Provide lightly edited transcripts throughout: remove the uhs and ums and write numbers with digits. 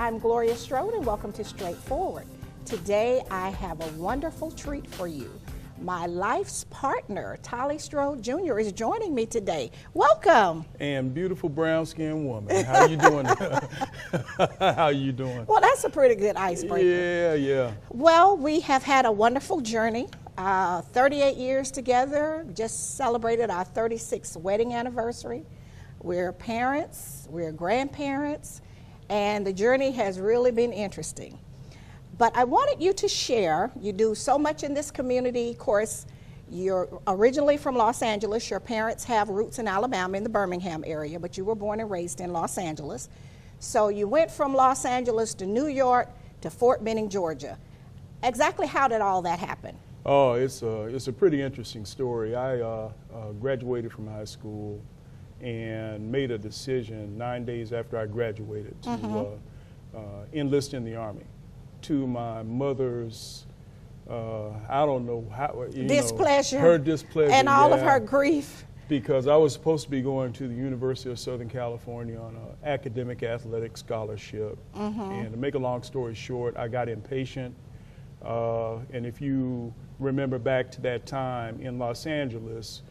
I'm Gloria Strode and welcome to Straightforward. Today I have a wonderful treat for you. My life's partner, Tollie Strode Jr. is joining me today. Welcome. And beautiful brown-skinned woman. How you doing? How you doing? Well, that's a pretty good icebreaker. Yeah. Well, we have had a wonderful journey. 38 years together, just celebrated our 36th wedding anniversary. We're parents, we're grandparents, and the journey has really been interesting. But I wanted you to share, you do so much in this community. Of course, you're originally from Los Angeles. Your parents have roots in Alabama in the Birmingham area, but you were born and raised in Los Angeles. So you went from Los Angeles to New York to Fort Benning, Georgia. Exactly how did all that happen? Oh, it's a pretty interesting story. I graduated from high school and made a decision 9 days after I graduated to enlist in the Army. To my mother's, I don't know how, displeasure, her displeasure, and all of her grief. Because I was supposed to be going to the University of Southern California on an academic athletic scholarship. And to make a long story short, I got impatient. And if you remember back to that time in Los Angeles,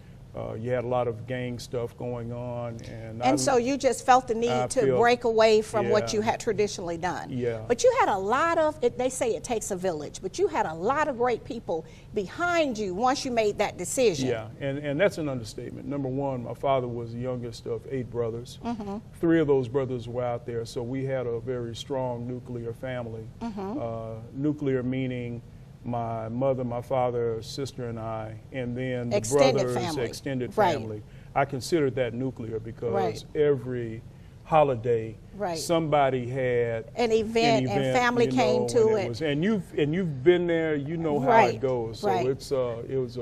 you had a lot of gang stuff going on. And so you just felt the need to break away from what you had traditionally done. Yeah. But you had a lot of, they say it takes a village, but you had a lot of great people behind you once you made that decision. Yeah, and that's an understatement. Number one, my father was the youngest of 8 brothers. 3 of those brothers were out there, so we had a very strong nuclear family. Nuclear meaning my mother, my father, sister, and I, and then the extended family. I considered that nuclear because every holiday somebody had an event and family came to it. And you've been there, you know how it goes. So it was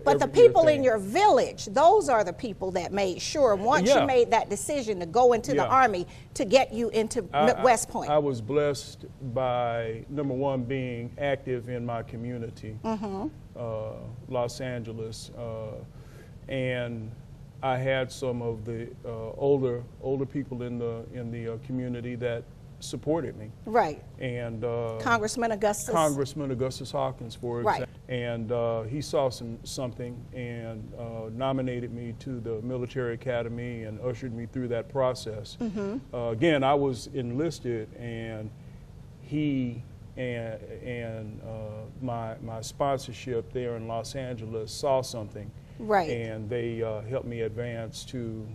but the people in your village, those are the people that made sure once you made that decision to go into the Army to get you into West Point. I was blessed by, number one, being active in my community, Los Angeles, and I had some of the older people in the community that supported me. Right. And Congressman Augustus Hawkins, for example. And he saw something and nominated me to the military academy and ushered me through that process. Again, I was enlisted, and he and my sponsorship there in Los Angeles saw something. And they helped me advance to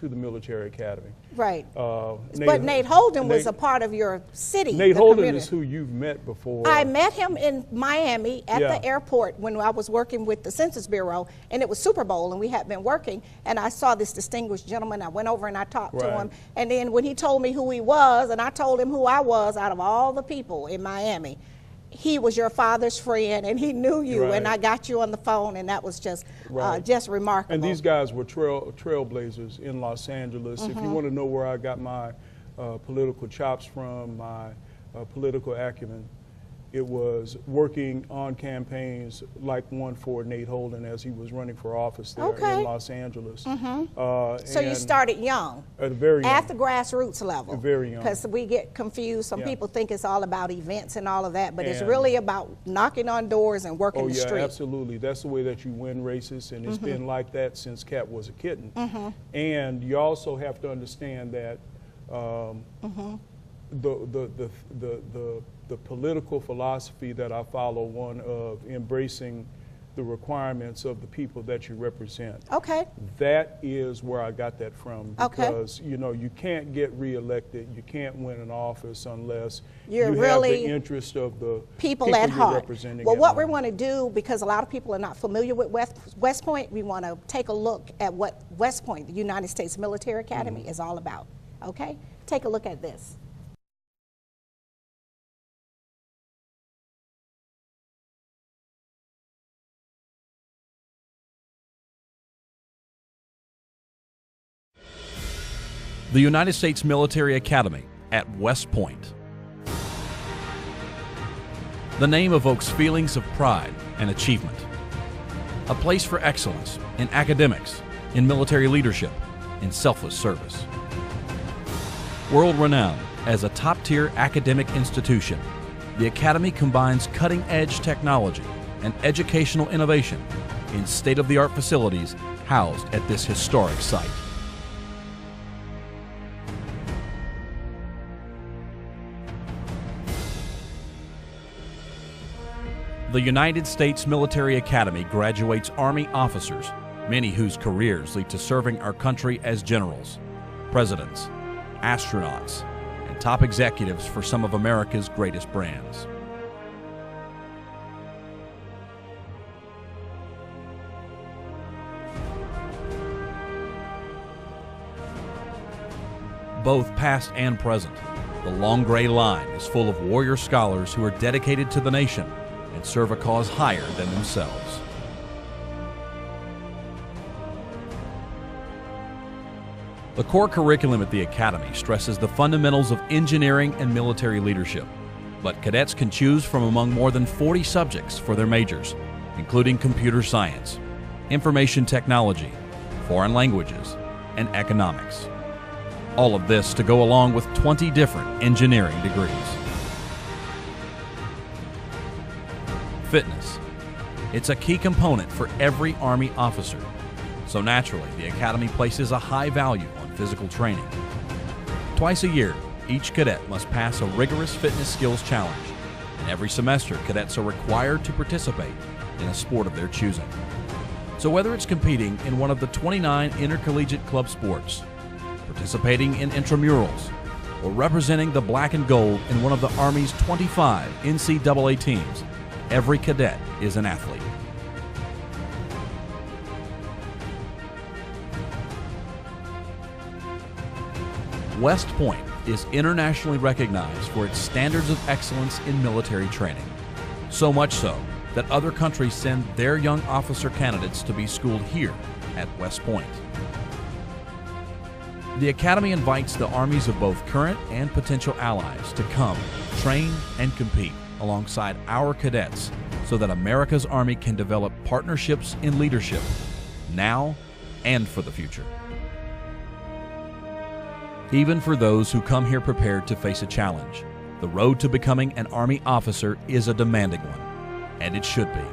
the military academy. But Nate Holden was a part of your city. Nate Holden is who you've met before. I met him in Miami at the airport when I was working with the Census Bureau, and it was Super Bowl, and we had been working, and I saw this distinguished gentleman. I went over and I talked to him, and then when he told me who he was, and I told him who I was out of all the people in Miami, he was your father's friend, and he knew you, and I got you on the phone, and that was just remarkable. And these guys were trailblazers in Los Angeles. If you want to know where I got my political chops from, my political acumen, it was working on campaigns like one for Nate Holden as he was running for office there in Los Angeles. So you started young, very young, at the grassroots level. Very young. Because we get confused. Some people think it's all about events and all of that, but it's really about knocking on doors and working the street. Absolutely. That's the way that you win races, and it's been like that since Cat was a kitten. And you also have to understand that the political philosophy that I follow, one of embracing the requirements of the people that you represent. That is where I got that from, because you can't get reelected, you can't win an office unless you really have the interest of the people at heart. Representing. Well, what we want to do, because a lot of people are not familiar with West Point, we want to take a look at what West Point, the United States Military Academy, is all about. Take a look at this. The United States Military Academy at West Point. The name evokes feelings of pride and achievement. A place for excellence in academics, in military leadership, in selfless service. World-renowned As a top-tier academic institution, the Academy combines cutting-edge technology and educational innovation in state-of-the-art facilities housed at this historic site. The United States Military Academy graduates Army officers, many whose careers lead to serving our country as generals, presidents, astronauts, and top executives for some of America's greatest brands. Both past and present, the long gray line is full of warrior scholars who are dedicated to the nation and serve a cause higher than themselves. The core curriculum at the Academy stresses the fundamentals of engineering and military leadership, but cadets can choose from among more than 40 subjects for their majors, including computer science, information technology, foreign languages, and economics. All of this to go along with 20 different engineering degrees. Fitness. It's a key component for every Army officer, so naturally the Academy places a high value on physical training. Twice a year, each cadet must pass a rigorous fitness skills challenge, and every semester cadets are required to participate in a sport of their choosing. So whether it's competing in one of the 29 intercollegiate club sports, participating in intramurals, or representing the black and gold in one of the Army's 25 NCAA teams, every cadet is an athlete. West Point is internationally recognized for its standards of excellence in military training. So much so that other countries send their young officer candidates to be schooled here at West Point. The Academy invites the armies of both current and potential allies to come, train, and compete alongside our cadets so that America's Army can develop partnerships in leadership now and for the future. Even for those who come here prepared to face a challenge, the road to becoming an Army officer is a demanding one, and it should be.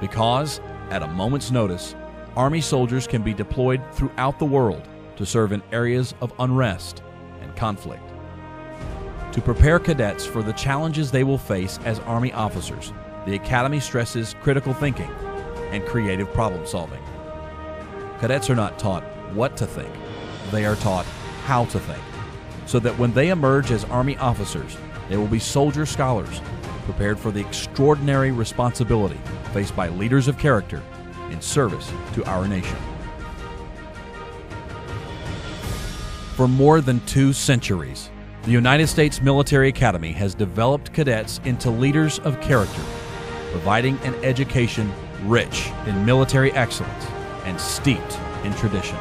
Because, at a moment's notice, Army soldiers can be deployed throughout the world to serve in areas of unrest and conflict. To prepare cadets for the challenges they will face as Army officers, the Academy stresses critical thinking and creative problem solving. Cadets are not taught what to think, they are taught how to think, so that when they emerge as Army officers, they will be soldier scholars, prepared for the extraordinary responsibility faced by leaders of character in service to our nation. For more than 2 centuries, the United States Military Academy has developed cadets into leaders of character, providing an education rich in military excellence and steeped in tradition.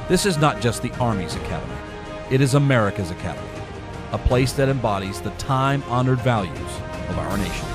This is not just the Army's Academy, it is America's Academy, a place that embodies the time-honored values of our nation.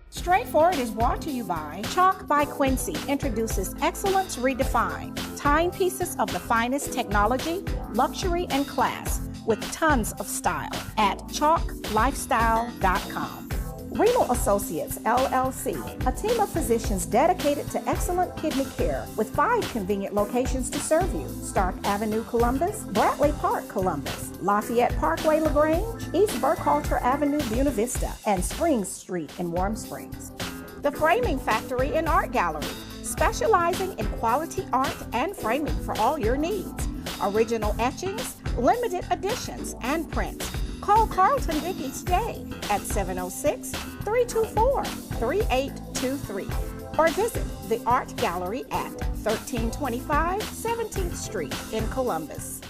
Straightforward is brought to you by Chalk by Quincy introduces Excellence Redefined, timepieces of the finest technology, luxury, and class with tons of style at chalklifestyle.com. Renal Associates, LLC, a team of physicians dedicated to excellent kidney care with 5 convenient locations to serve you. Stark Avenue, Columbus, Bradley Park, Columbus, Lafayette Parkway, LaGrange, East Burkhalter Avenue, Buena Vista, and Springs Street in Warm Springs. The Framing Factory and Art Gallery, specializing in quality art and framing for all your needs. Original etchings, limited editions, and prints. Call Carlton Dickey today at 706-324-3823 or visit the Art Gallery at 1325 17th Street in Columbus.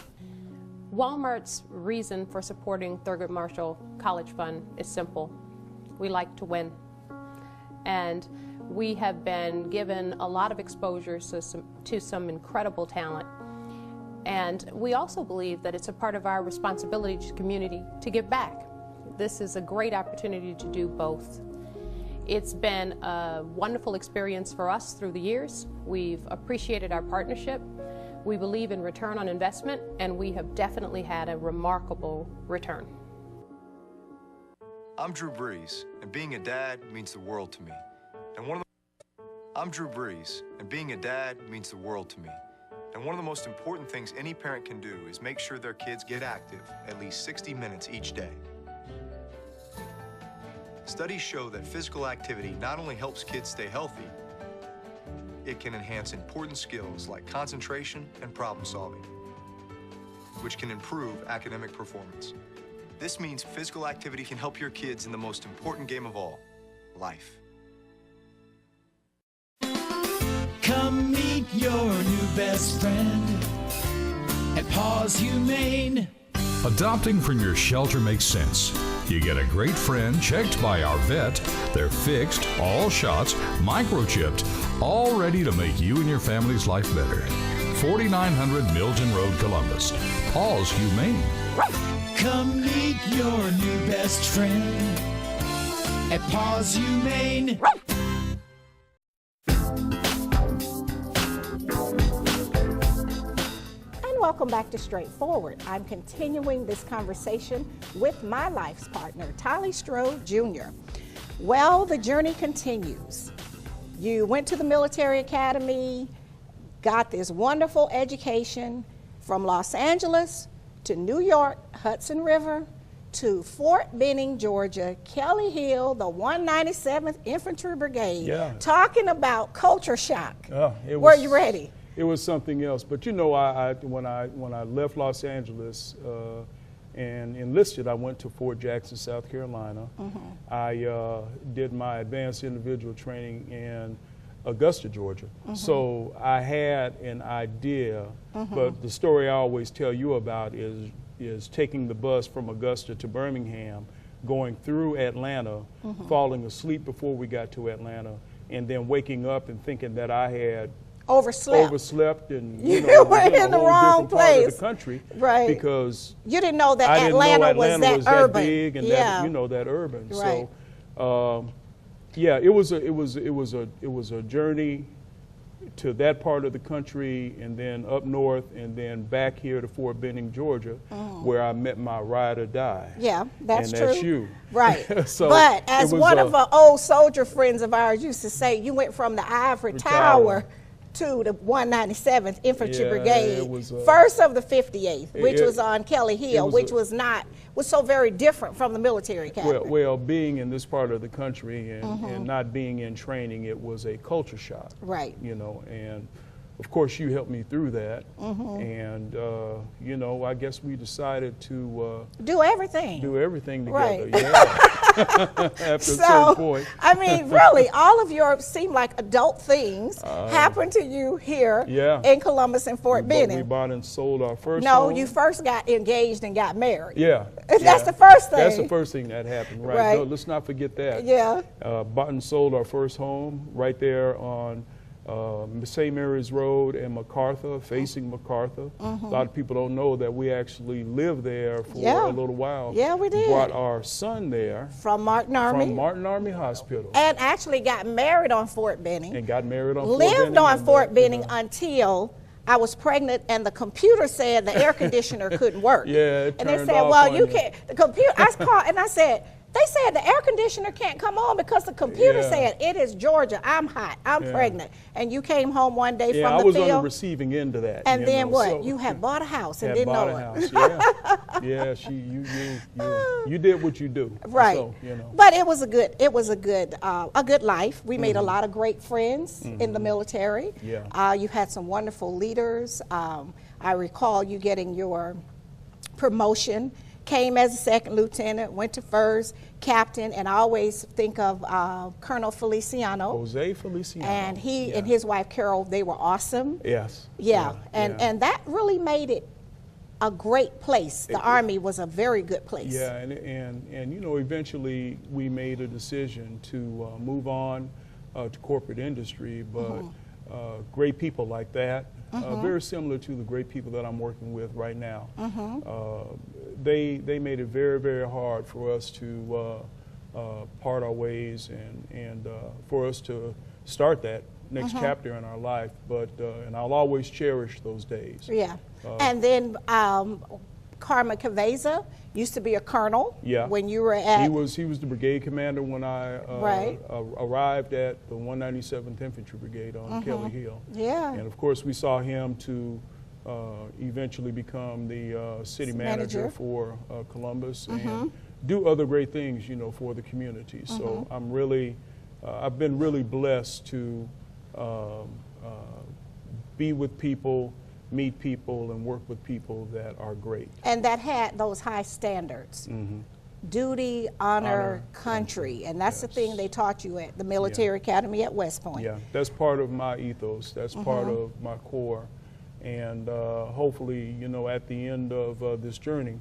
Walmart's reason for supporting Thurgood Marshall College Fund is simple. We like to win. And We have been given a lot of exposure to some incredible talent. And we also believe that it's a part of our responsibility to the community to give back. This is a great opportunity to do both. It's been a wonderful experience for us through the years. We've appreciated our partnership. We believe in return on investment, and we have definitely had a remarkable return. I'm Drew Brees, and being a dad means the world to me. I'm Drew Brees, and being a dad means the world to me. And one of the most important things any parent can do is make sure their kids get active at least 60 minutes each day. Studies show that physical activity not only helps kids stay healthy, it can enhance important skills like concentration and problem solving, which can improve academic performance. This means physical activity can help your kids in the most important game of all, life. Come meet your new best friend at Paws Humane. Adopting from your shelter makes sense. You get a great friend checked by our vet. They're fixed, all shots, microchipped, all ready to make you and your family's life better. 4900 Milton Road, Columbus. Paws Humane. Come meet your new best friend at Paws Humane. Welcome back to Straightforward. I'm continuing this conversation with my life's partner, Tollie Strode Jr. Well, the journey continues. You went to the military academy, got this wonderful education from Los Angeles to New York, Hudson River, to Fort Benning, Georgia, Kelly Hill, the 197th Infantry Brigade. Yeah. Talking about culture shock. Were you ready? It was something else. But you know, when I left Los Angeles and enlisted, I went to Fort Jackson, South Carolina. Mm-hmm. I did my advanced individual training in Augusta, Georgia. Mm-hmm. So I had an idea, mm-hmm. but the story I always tell you about is taking the bus from Augusta to Birmingham, going through Atlanta, mm-hmm. falling asleep before we got to Atlanta, and then waking up and thinking that I had overslept and you were in the wrong place part of the country, right? Because you didn't know that Atlanta was that urban, big and yeah. that urban. Right. So, yeah, it was a journey to that part of the country, and then up north, and then back here to Fort Benning, Georgia, where I met my ride or die. Yeah, that's and true. That's you. Right. So but as one of our old soldier friends of ours used to say, you went from the Ivory Tower to the 197th Infantry Brigade, first of the 58th, which was on Kelly Hill, which was so very different from the military academy. Well, being in this part of the country and not being in training, it was a culture shock. Right. You know, and of course you helped me through that. And, you know, I guess we decided to do everything together. Right. Yeah. After a certain point. I mean, really, all of your seem like adult things happened to you here in Columbus and Fort Benning. We bought and sold our first No, home. you first got engaged and got married. Yeah. That's the first thing. That's the first thing that happened, right? No, let's not forget that. Yeah. Bought and sold our first home right there on St. Mary's Road and MacArthur, facing MacArthur. A lot of people don't know that we actually lived there for a little while. Yeah, we did. Brought our son there. From Martin Army. From Martin Army Hospital. And actually got married on Fort Benning. And got married on Fort Benning. Lived on Fort Benning until I was pregnant, and the computer said the air conditioner couldn't work. Yeah, it and turned they said, off well, on you can't. The computer. I called and I said, they said the air conditioner can't come on because the computer said it is Georgia. I'm hot. I'm pregnant. And you came home one day from the field. Yeah, I was on the receiving end of that. And then what? So you had bought a house and didn't know it. Yeah, you did what you do. Right. So, you know. But it was a good life. We made a lot of great friends in the military. Yeah. You had some wonderful leaders. I recall you getting your promotion. Came as a second lieutenant, went to first captain, and I always think of Colonel Feliciano. Jose Feliciano. And he and his wife Carol, they were awesome. Yes. Yeah. And that really made it a great place. The Army was a very good place. Yeah, and you know, eventually we made a decision to move on to corporate industry, but great people like that, very similar to the great people that I'm working with right now. They made it very, very hard for us to part our ways and for us to start that next chapter in our life. But and I'll always cherish those days. Yeah. And then Karma Kaveza used to be a colonel. Yeah. When you were at. He was the brigade commander when I Right. arrived at the 197th Infantry Brigade on Kelly Hill. Yeah. And of course, we saw him to eventually become the city manager for Columbus and do other great things, you know, for the community. So I'm really, I've been really blessed to be with people, meet people, and work with people that are great. And that had those high standards. Duty, honor, country. And that's the thing they taught you at the Military Academy at West Point. Yeah, that's part of my ethos. That's part of my core. And hopefully, you know, at the end of this journey,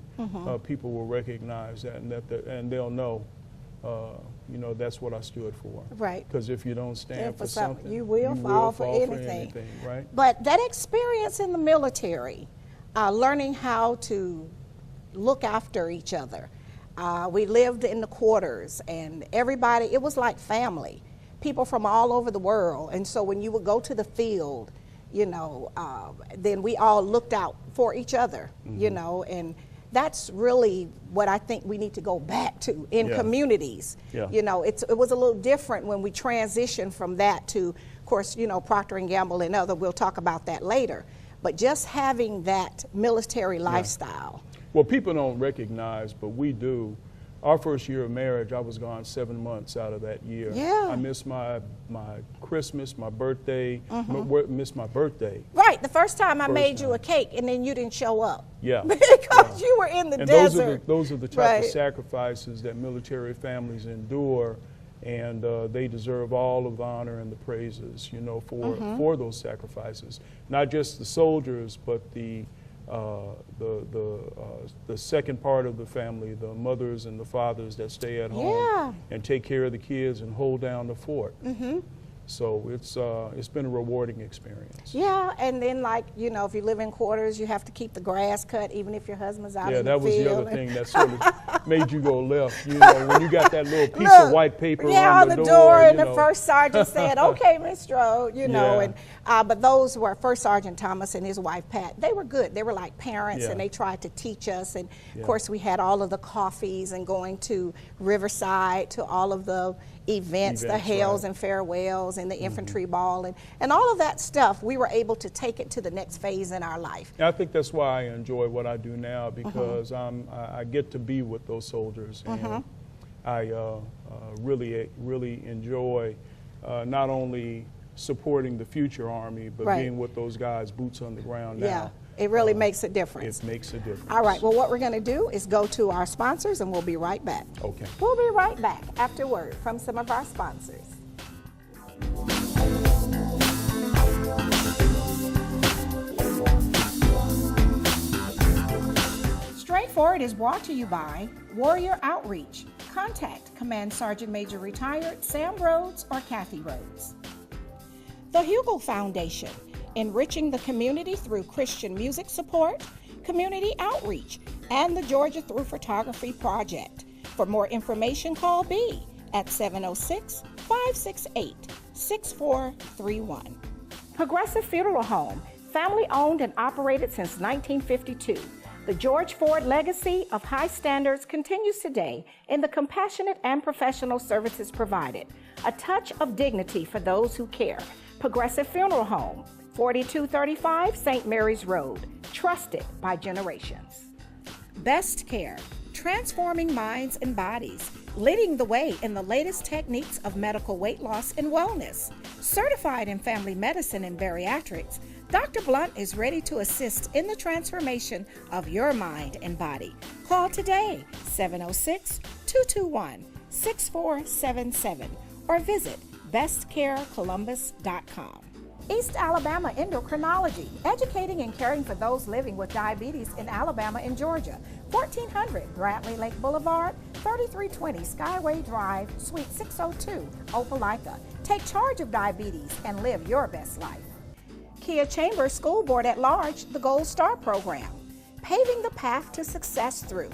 people will recognize that and they'll know, you know, that's what I stood for. Right. Because if you don't stand for something, you will fall for anything. Right? But that experience in the military, learning how to look after each other. We lived in the quarters, and everybody, it was like family. People from all over the world. And so when you would go to the field, you know, then we all looked out for each other, you know, and that's really what I think we need to go back to in communities. You know, it was a little different when we transitioned from that to, of course, you know, Procter & Gamble and other, we'll talk about that later. But just having that military lifestyle. Well, people don't recognize, but we do. Our first year of marriage, I was gone 7 months out of that year. Yeah. I missed my Christmas, my birthday, missed my birthday. Right, the first time I made you a cake and then you didn't show up. Yeah. Because you were in the And desert. those are the type of sacrifices that military families endure, and they deserve all of the honor and the praises, you know, for those sacrifices. Not just the soldiers, but the second part of the family, the mothers and the fathers that stay at home and take care of the kids and hold down the fort. So it's been a rewarding experience. Yeah, and then, like, you know, if you live in quarters, you have to keep the grass cut even if your husband's out in the field. Yeah, that was the other thing that sort of made you go left. You know, when you got that little piece of white paper on the door, and the first sergeant said, "Okay, Miss Strode," you know, and but those were First Sergeant Thomas and his wife Pat. They were good. They were like parents, and they tried to teach us. And of course, we had all of the coffees and going to Riverside to all of the events, the hails and farewells and the infantry ball and all of that stuff. We were able to take it to the next phase in our life. I think that's why I enjoy what I do now, because I get to be with those soldiers, and I really enjoy not only supporting the future Army, but being with those guys, boots on the ground now. Yeah, it really makes a difference. It makes a difference. All right, well, what we're going to do is go to our sponsors, and we'll be right back. Okay. We'll be right back after word from some of our sponsors. Straightforward is brought to you by Warrior Outreach. Contact Command Sergeant Major Retired Sam Rhodes or Kathy Rhodes. The Hugel Foundation, enriching the community through Christian music support, community outreach, and the Georgia Through Photography Project. For more information, call B at 706-568-6431. Progressive Funeral Home, family owned and operated since 1952. The George Ford legacy of high standards continues today in the compassionate and professional services provided. A touch of dignity for those who care. Progressive Funeral Home, 4235 St. Mary's Road, trusted by generations. Best Care, transforming minds and bodies, leading the way in the latest techniques of medical weight loss and wellness. Certified in family medicine and bariatrics, Dr. Blunt is ready to assist in the transformation of your mind and body. Call today, 706-221-6477, or visit bestcarecolumbus.com. East Alabama Endocrinology, educating and caring for those living with diabetes in Alabama and Georgia. 1400 Bradley Lake Boulevard, 3320 Skyway Drive, Suite 602, Opelika. Take charge of diabetes and live your best life. Kia Chambers School Board at Large, the Gold Star Program. Paving the path to success through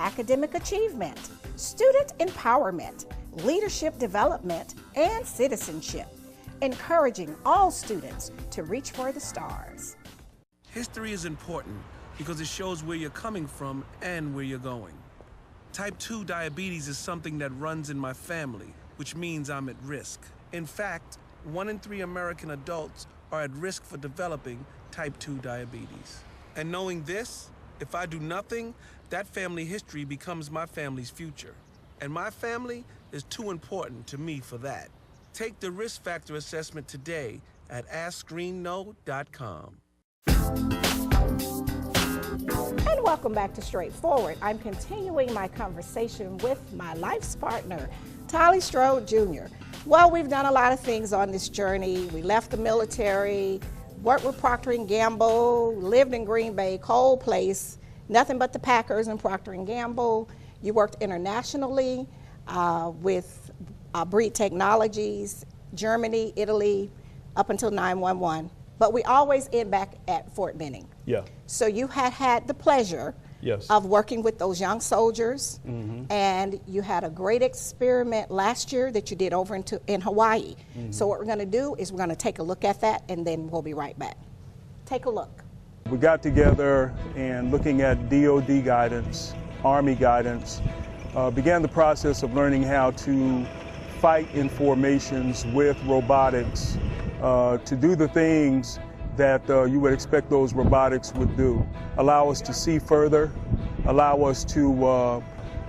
academic achievement, student empowerment, leadership development, and citizenship. Encouraging all students to reach for the stars. History is important because it shows where you're coming from and where you're going. Type 2 diabetes is something that runs in my family, which means I'm at risk. In fact, 1 in 3 American adults are at risk for developing type 2 diabetes. And knowing this, if I do nothing, that family history becomes my family's future. And my family is too important to me for that. Take the risk factor assessment today at AskScreenKnow.com. And welcome back to Straightforward. I'm continuing my conversation with my life's partner, Tollie Strode Jr. Well, we've done a lot of things on this journey. We left the military, worked with Procter & Gamble, lived in Green Bay, cold place, nothing but the Packers and Procter & Gamble. You worked internationally with Breed Technologies, Germany, Italy, up until 911. But we always end back at Fort Benning. Yeah. So you had the pleasure Yes. of working with those young soldiers, and you had a great experiment last year that you did over in Hawaii. So what we're going to do is we're going to take a look at that, and then we'll be right back. Take a look. We got together and looking at DOD guidance, Army guidance, began the process of learning how to fight in formations with robotics to do the things that you would expect those robotics would do. Allow us to see further, allow us to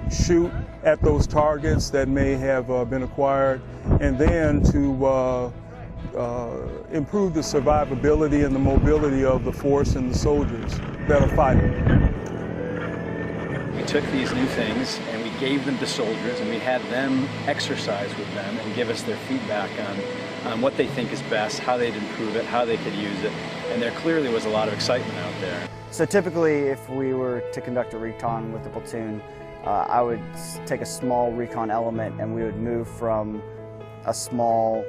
shoot at those targets that may have been acquired, and then to improve the survivability and the mobility of the force and the soldiers that are fighting. We took these new things and we gave them to soldiers, and we had them exercise with them and give us their feedback on what they think is best, how they'd improve it, how they could use it, and there clearly was a lot of excitement out there. So typically, if we were to conduct a recon with the platoon, I would take a small recon element and we would move from a small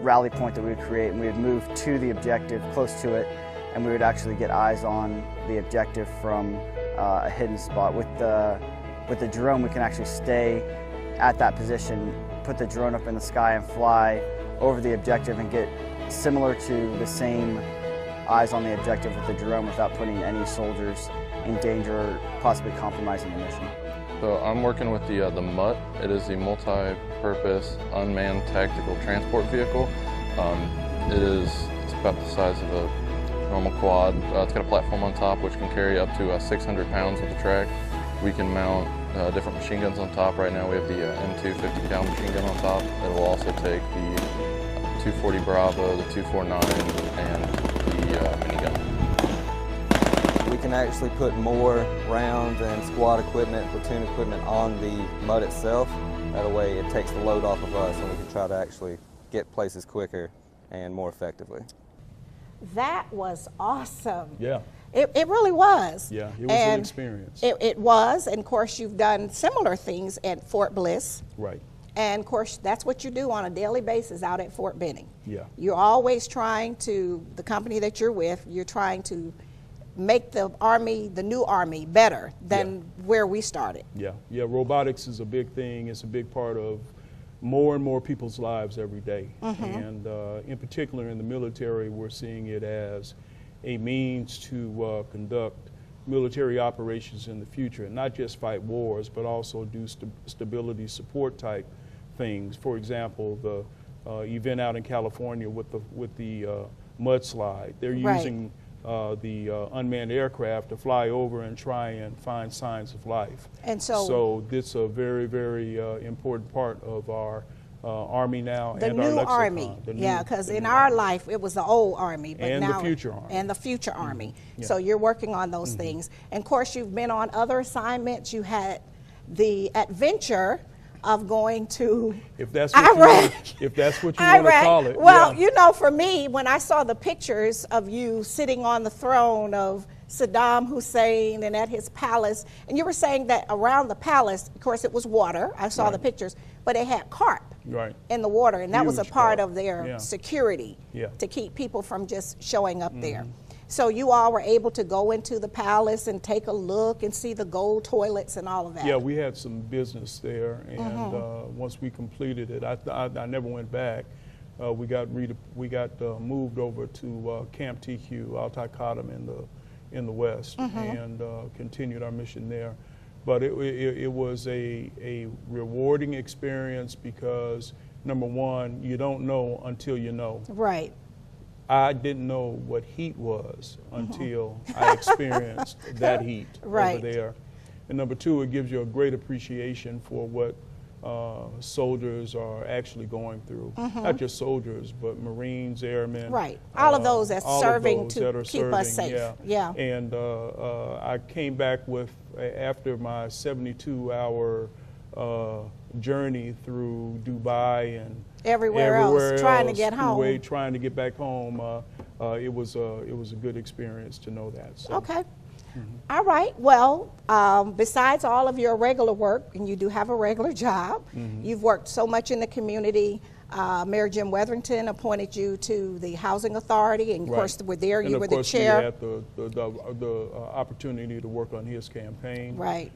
rally point that we would create, and we would move to the objective, close to it, and we would actually get eyes on the objective from a hidden spot. With the drone, we can actually stay at that position, put the drone up in the sky and fly over the objective and get similar to the same eyes on the objective with the drone without putting any soldiers in danger or possibly compromising the mission. So I'm working with the MUT. It is a multi-purpose unmanned tactical transport vehicle. It's about the size of a normal quad. It's got a platform on top which can carry up to 600 pounds with the track. We can mount different machine guns on top. Right now we have the M2 50 cal machine gun on top. It will also take the 240 Bravo, the 249, and the minigun. We can actually put more rounds and squad equipment, platoon equipment on the MUD itself. That way it takes the load off of us and we can try to actually get places quicker and more effectively. That was awesome. Yeah. It really was. Yeah, it was an experience. It was, and of course you've done similar things at Fort Bliss. Right. And of course that's what you do on a daily basis out at Fort Benning. Yeah. You're always trying to, the company that you're with, you're trying to make the Army, the new Army, better than where we started. Yeah, robotics is a big thing. It's a big part of more and more people's lives every day. And in particular in the military, we're seeing it as a means to conduct military operations in the future, and not just fight wars, but also do stability support type things. For example, the event out in California with the mudslide, they're using the unmanned aircraft to fly over and try and find signs of life. And so this is a very, very important part of our Army now the and new our lexicon. Army. Yeah, because in our life it was the old Army, but and now the future Army. And the future Army. Yeah. So you're working on those things. And of course you've been on other assignments. You had the adventure of going to if that's what Iraq. if that's what you want to call it. Well, yeah. you know, for me, when I saw the pictures of you sitting on the throne of Saddam Hussein and at his palace, and you were saying that around the palace, of course, it was water. I saw the pictures, but they had carp in the water, and that was a part of their security to keep people from just showing up there. So you all were able to go into the palace and take a look and see the gold toilets and all of that. Yeah, we had some business there, and once we completed it, I never went back. We got moved over to Camp TQ, Al-Taqaddam in the west, and continued our mission there. But it was a rewarding experience because, number one, you don't know until you know. Right. I didn't know what heat was until I experienced that heat over there. And number two, it gives you a great appreciation for what soldiers are actually going through. Not just soldiers, but Marines, airmen. Right. All of those that's serving to keep us safe. Yeah. And I came back with, after my 72-hour journey through Dubai and everywhere else, trying to get home. Trying to get back home. It was a good experience to know that. So. Okay. All right. Well, besides all of your regular work, and you do have a regular job, you've worked so much in the community. Mayor Jim Wetherington appointed you to the Housing Authority, and of course, you were there. You were the chair. And of course, we had the opportunity to work on his campaign. Right.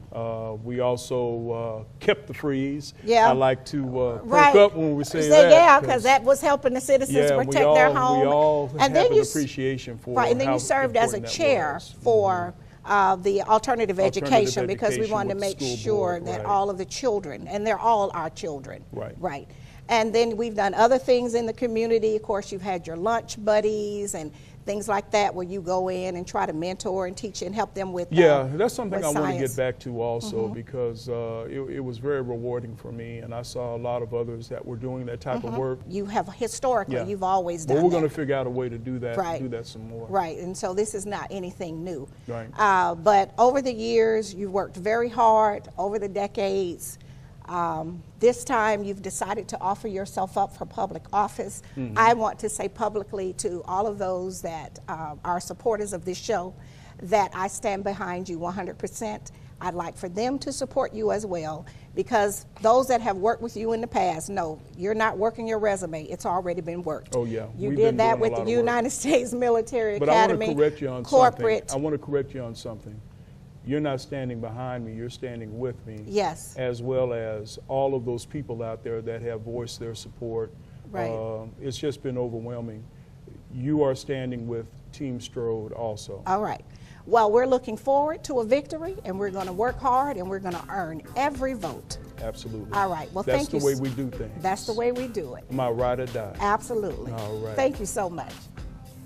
We also kept the freeze. Yeah. I like to perk up when we say that. Yeah, because that was helping the citizens protect their home. We all and have then an appreciation for and then you served as a chair for the alternative education, because we wanted to make sure that all of the children, and they're all our children. Right. And then we've done other things in the community. Of course, you've had your lunch buddies and things like that, where you go in and try to mentor and teach and help them with that's something I science. want to get back to also, because it was very rewarding for me, and I saw a lot of others that were doing that type of work. You have historically, you've always done that. But we're going to figure out a way to do that, do that some more. Right, and so this is not anything new. Right. But over the years, you've worked very hard, over the decades. This time you've decided to offer yourself up for public office. I want to say publicly to all of those that are supporters of this show that I stand behind you 100%. I'd like for them to support you as well, because those that have worked with you in the past know you're not working your resume. It's already been worked. Oh, yeah. You did that with the United States Military Academy. But I want to correct you on corporate. something. I want to correct you on something. You're not standing behind me, you're standing with me. Yes. As well as all of those people out there that have voiced their support. Right. It's just been overwhelming. You are standing with Team Strode also. All right. Well, we're looking forward to a victory, and we're going to work hard, and we're going to earn every vote. Absolutely. All right. Well, thank you. That's the way we do things. That's the way we do it. My ride or die. Absolutely. All right. Thank you so much.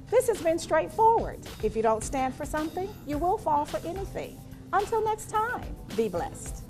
This has been straightforward. If you don't stand for something, you will fall for anything. Until next time, be blessed.